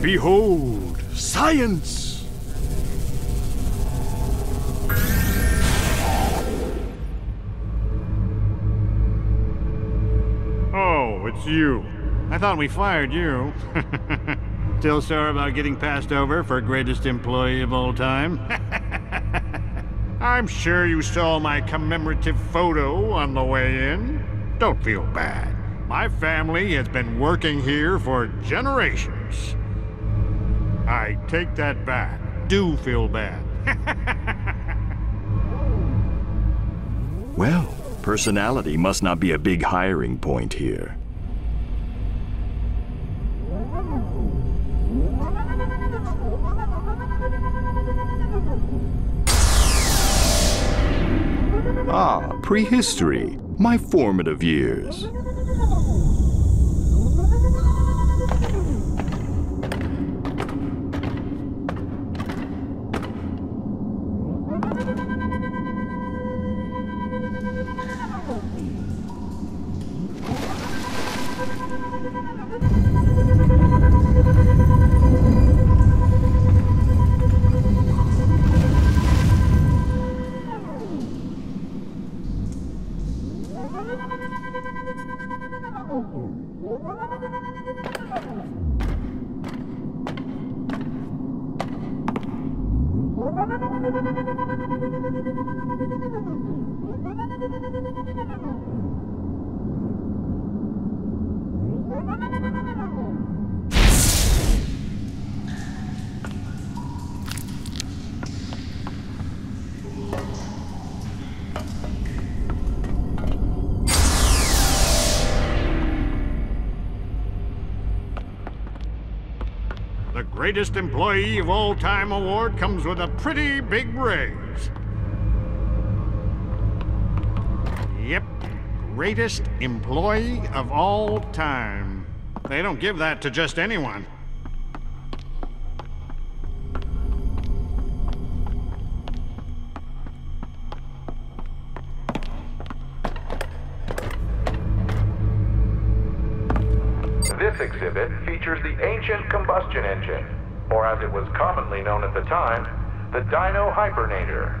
Behold, science! Oh, it's you. I thought we fired you. Still sore about getting passed over for greatest employee of all time? I'm sure you saw my commemorative photo on the way in. Don't feel bad. My family has been working here for generations. I take that back. Do feel bad. Well, personality must not be a big hiring point here. Ah, prehistory. My formative years. The Greatest Employee of All Time award comes with a pretty big raise. Yep, Greatest Employee of All Time. They don't give that to just anyone. This exhibit features the ancient combustion engine, or as it was commonly known at the time, the Dino Hypernator.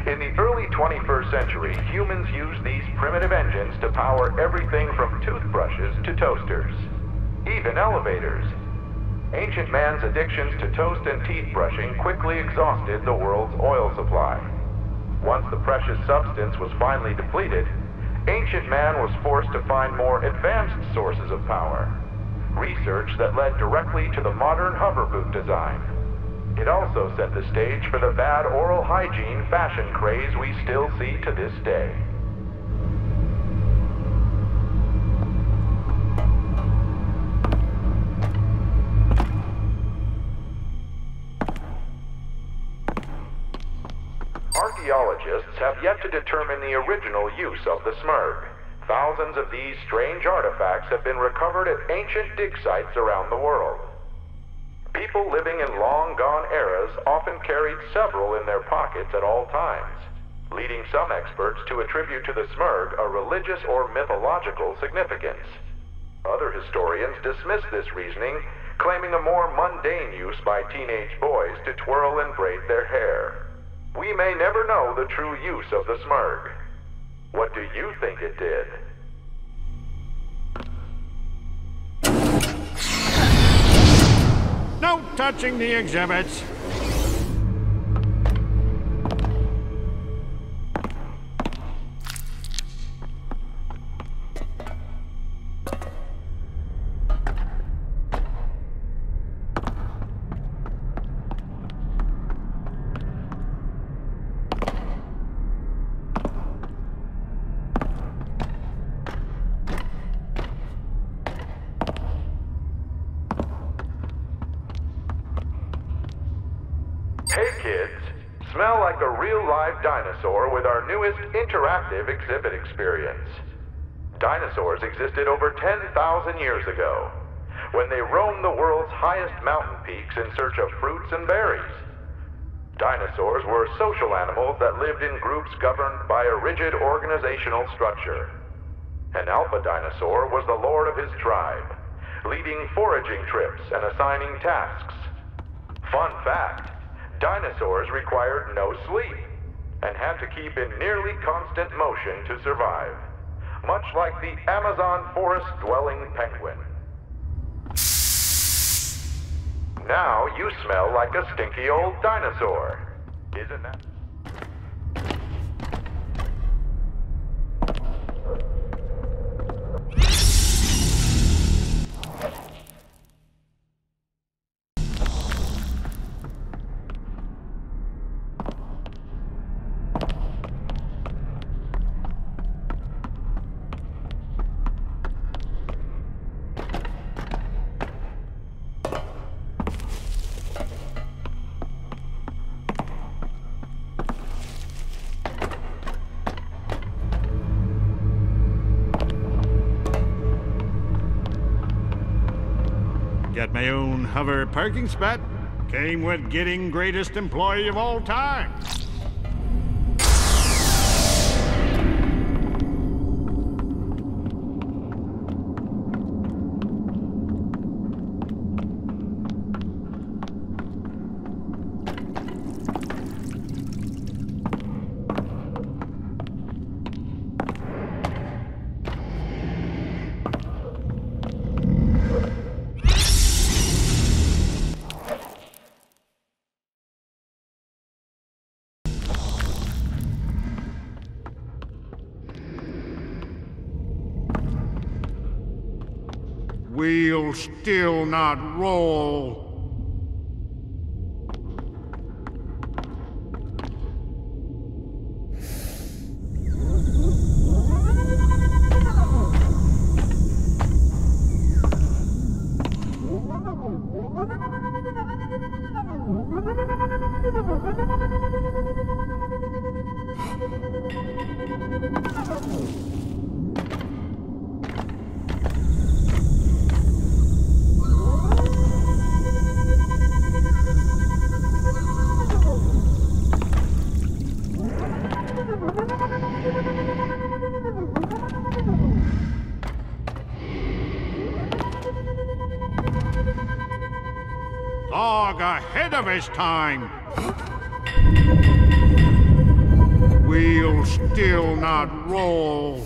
In the early 21st century, humans used these primitive engines to power everything from toothbrushes to toasters, even elevators. Ancient man's addictions to toast and teeth brushing quickly exhausted the world's oil supply. Once the precious substance was finally depleted, ancient man was forced to find more advanced sources of power, research that led directly to the modern hover boot design. It also set the stage for the bad oral hygiene fashion craze we still see to this day. scientists have yet to determine the original use of the Smurg. Thousands of these strange artifacts have been recovered at ancient dig sites around the world. People living in long-gone eras often carried several in their pockets at all times, leading some experts to attribute to the Smurg a religious or mythological significance. Other historians dismiss this reasoning, claiming a more mundane use by teenage boys to twirl and braid their hair. We may never know the true use of the Smurg. What do you think it did? No touching the exhibits. Hey kids, smell like a real live dinosaur with our newest interactive exhibit experience. Dinosaurs existed over 10,000 years ago, when they roamed the world's highest mountain peaks in search of fruits and berries. Dinosaurs were social animals that lived in groups governed by a rigid organizational structure. An alpha dinosaur was the lord of his tribe, leading foraging trips and assigning tasks. Fun fact, dinosaurs required no sleep and had to keep in nearly constant motion to survive, much like the Amazon forest-dwelling penguin. Now you smell like a stinky old dinosaur. Isn't that? Got my own hover parking spot. Came with getting greatest employee of all time. We'll still not roll. Dog ahead of his time. We'll still not roll.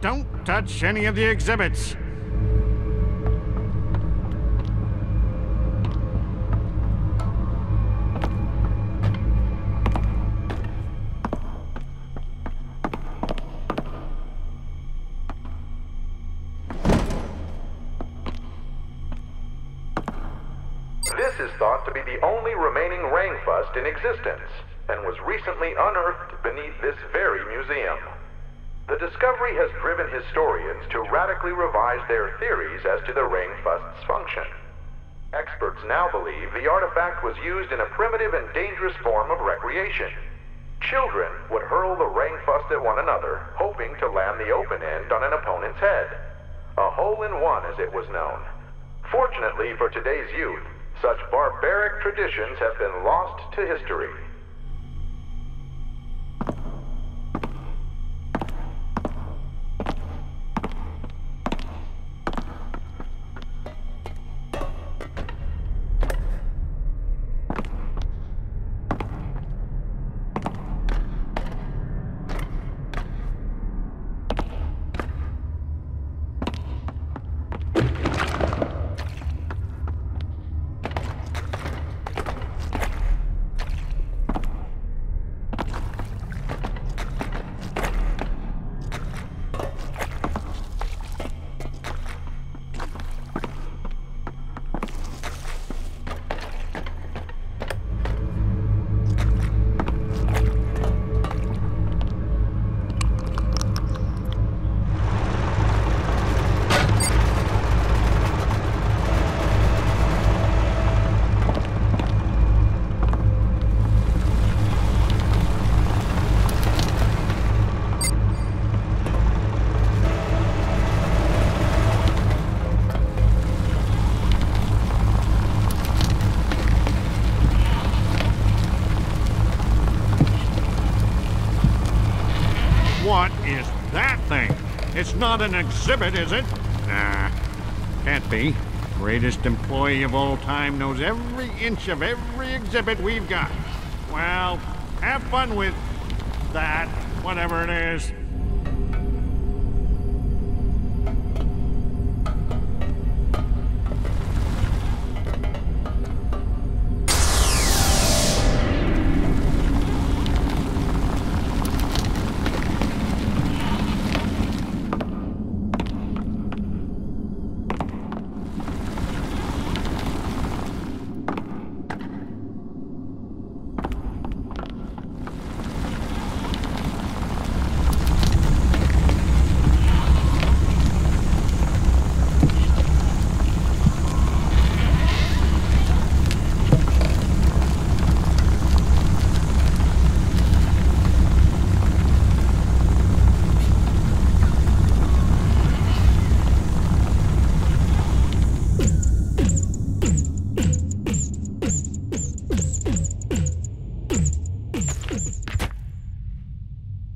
don't touch any of the exhibits. This is thought to be the only remaining Rangfust in existence, and was recently unearthed beneath this very museum. The discovery has driven historians to radically revise their theories as to the Rangfust's function. Experts now believe the artifact was used in a primitive and dangerous form of recreation. Children would hurl the Rangfust at one another, hoping to land the open end on an opponent's head. A hole-in-one, as it was known. Fortunately for today's youth, such barbaric traditions have been lost to history. What is that thing? It's not an exhibit, is it? Nah, can't be. Greatest employee of all time knows every inch of every exhibit we've got. Well, have fun with that, whatever it is.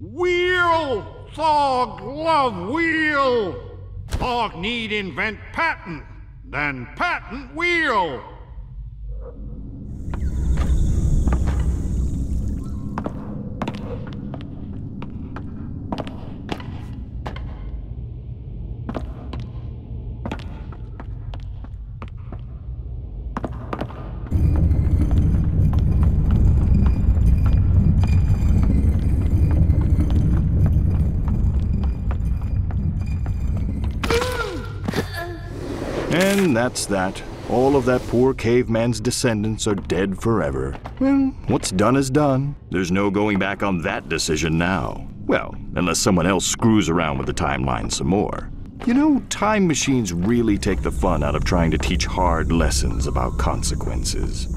Wheel! Thog love wheel! Thog need invent patent, then patent wheel! And that's that. All of that poor caveman's descendants are dead forever. Well, what's done is done. There's no going back on that decision now. Well, unless someone else screws around with the timeline some more. You know, time machines really take the fun out of trying to teach hard lessons about consequences.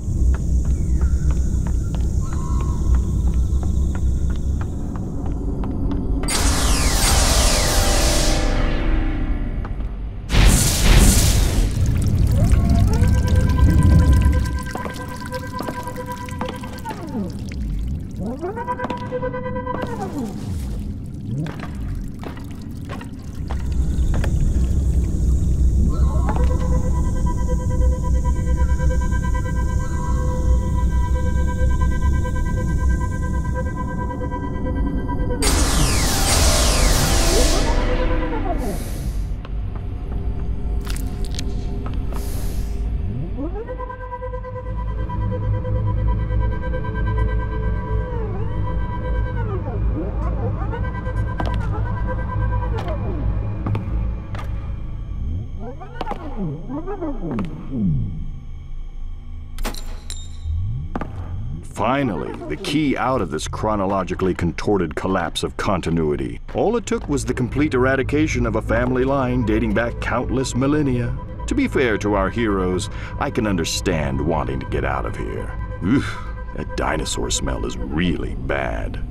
Finally, the key out of this chronologically contorted collapse of continuity. All it took was the complete eradication of a family line dating back countless millennia. To be fair to our heroes, I can understand wanting to get out of here. Oof, that dinosaur smell is really bad.